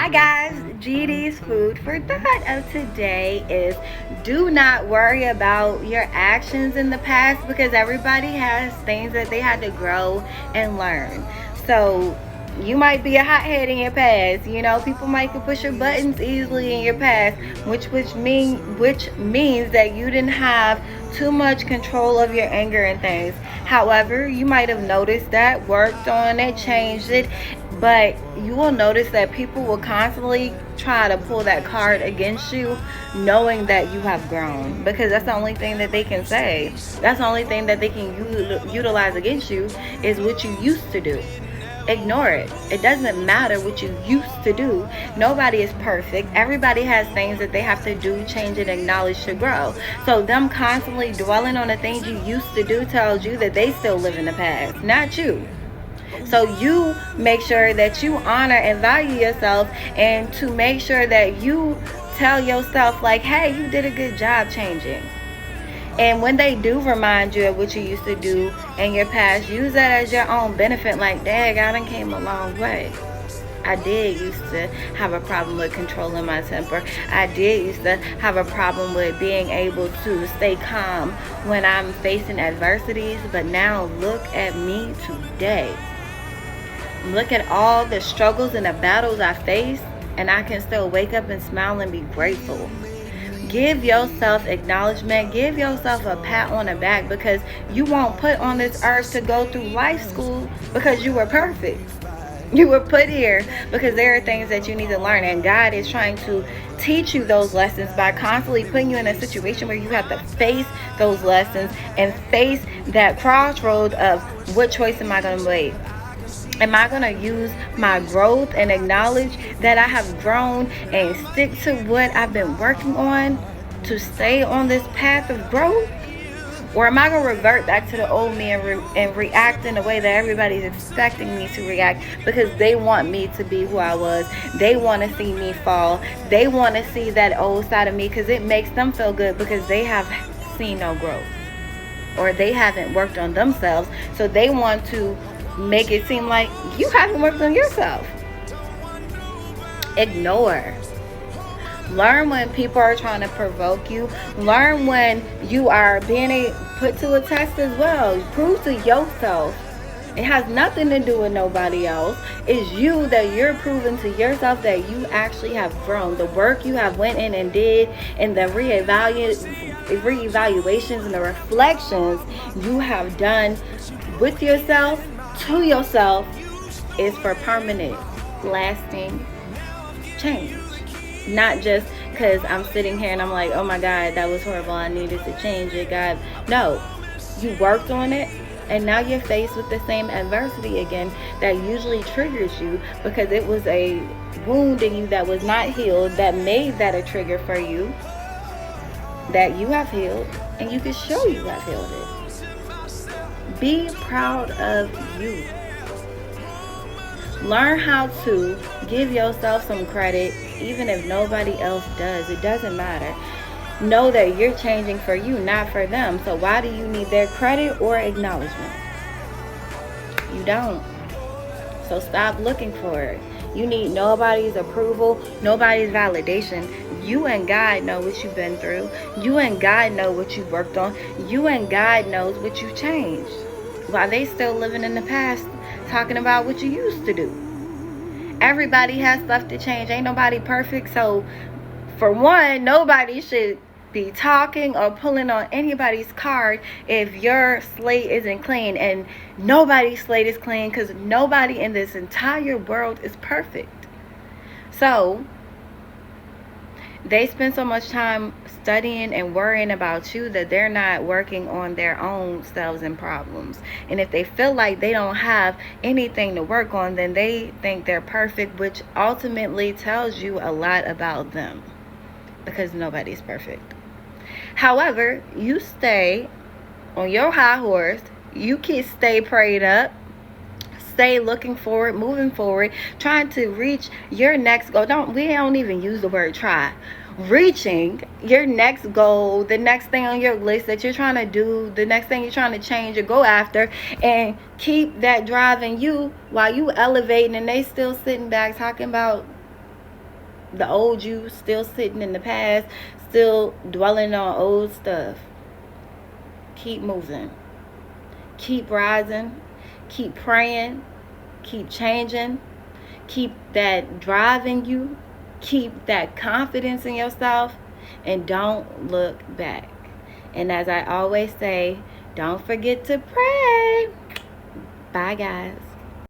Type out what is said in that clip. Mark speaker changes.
Speaker 1: Hi guys, GD's food for thought of today is do not worry about your actions in the past because everybody has things that they had to grow and learn. So you might be a hothead in your past. You know, people might can push your buttons easily in your past, which means that you didn't have too much control of your anger and things. However, you might have noticed that, worked on it, changed it, but you will notice that people will constantly try to pull that card against you, knowing that you have grown, because that's the only thing that they can say. That's the only thing that they can utilize against you is what you used to do. Ignore it. It doesn't matter what you used to do. Nobody is perfect. Everybody has things that they have to do, change, and acknowledge to grow. So them constantly dwelling on the things you used to do tells you that they still live in the past, not you. So you make sure that you honor and value yourself, and to make sure that you tell yourself like, hey, you did a good job changing. And when they do remind you of what you used to do in your past, use that as your own benefit. Like, dang, I done came a long way. I did used to have a problem with controlling my temper. I did used to have a problem with being able to stay calm when I'm facing adversities. But now look at me today. Look at all the struggles and the battles I faced, and I can still wake up and smile and be grateful. Give yourself acknowledgement. Give yourself a pat on the back, because you won't put on this earth to go through life school because you were perfect. You were put here because there are things that you need to learn, and God is trying to teach you those lessons by constantly putting you in a situation where you have to face those lessons and face that crossroad of what choice am I going to make? Am I going to use my growth and acknowledge that I have grown and stick to what I've been working on to stay on this path of growth? Or am I going to revert back to the old me and react in the way that everybody's expecting me to react because they want me to be who I was? They want to see me fall. They want to see that old side of me because it makes them feel good because they have seen no growth. Or they haven't worked on themselves, so they want to make it seem like you haven't worked on yourself. Ignore. Learn when people are trying to provoke you. Learn when you are being put to a test as well. Prove to yourself. It has nothing to do with nobody else. It's you that you're proving to yourself that you actually have grown. The work you have went in and did, and the reevaluations and the reflections you have done with yourself, to yourself, is for permanent, lasting change. Not just because I'm sitting here and I'm like, oh my God, that was horrible, I needed to change it, God. No, you worked on it, and now you're faced with the same adversity again that usually triggers you because it was a wound in you that was not healed, that made that a trigger for you, that you have healed, and you can show you have healed it. Be proud of you. Learn how to give yourself some credit even if nobody else does. It doesn't matter. Know that you're changing for you, not for them. So why do you need their credit or acknowledgement? You don't. So stop looking for it. You need nobody's approval, nobody's validation. You and God know what you've been through. You and God know what you worked on. You and God knows what you changed. While they still living in the past, talking about what you used to do. Everybody has stuff to change. Ain't nobody perfect. So, for one, nobody should be talking or pulling on anybody's card if your slate isn't clean. And nobody's slate is clean because nobody in this entire world is perfect. So, they spend so much time studying and worrying about you that they're not working on their own selves and problems. And if they feel like they don't have anything to work on, then they think they're perfect, which ultimately tells you a lot about them because nobody's perfect. However, you stay on your high horse. You can stay prayed up. Stay looking forward, moving forward, trying to reach your next goal. We don't even use the word try. Reaching your next goal, the next thing on your list that you're trying to do, the next thing you're trying to change or go after, and keep that drive in you while you elevating and they still sitting back talking about the old you still sitting in the past, still dwelling on old stuff. Keep moving. Keep rising. Keep praying. Keep changing. Keep that drive in you. Keep that confidence in yourself. And don't look back. And as I always say, don't forget to pray. Bye, guys.